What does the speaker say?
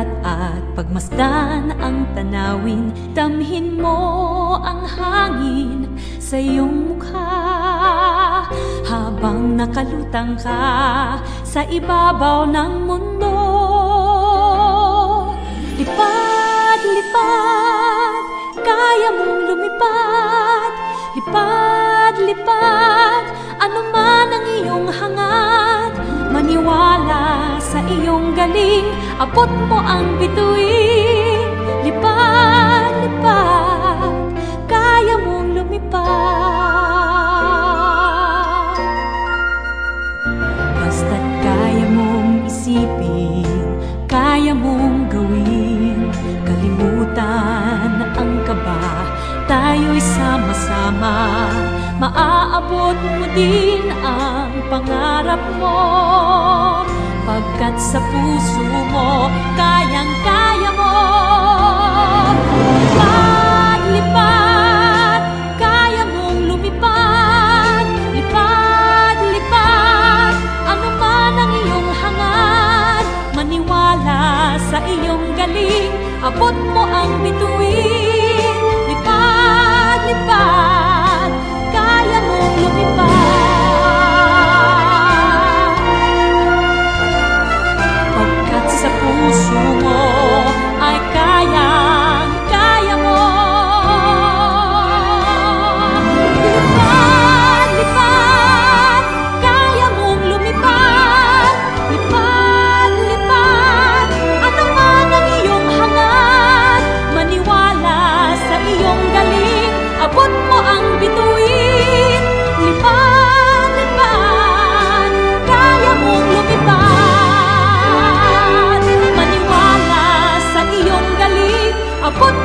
dagat at pagmasdan ang tanawin. Damhin mo ang hangin sa iyong mukha habang nakalutang ka sa ibabaw ng mundo. Lipad, lipad, kaya mong lumipad. Lipad, lipad, ano man ang iyong hangad. Maniwala sa iyong galing, abot mo ang bituin. Lipad, lipad, kaya mong lumipad. Basta't kaya mong isipin, kaya mong gawin. Kalimutan ang kaba, tayo'y sama-sama. Maaabot mo din ang pangarap mo, pagkat sa puso mo kayang-kaya mo. Lipad, lipad, kaya mong lumipad. Lipad, lipad, ano man ang iyong hangad. Maniwala sa iyong galing, abot mo ang bituin. Lipad, lipad, kaya mong lumipad. Pagkat sa puso mo ay kayang-kaya mo. Lipad, lipad, kaya mong lumipad. Lipad, lipad, ano man ang iyong hangad. Maniwala sa iyong galing, abot mo ang bituin. Lipad, lipad, kaya mong lumipad. Maniwala sa iyong galing, abot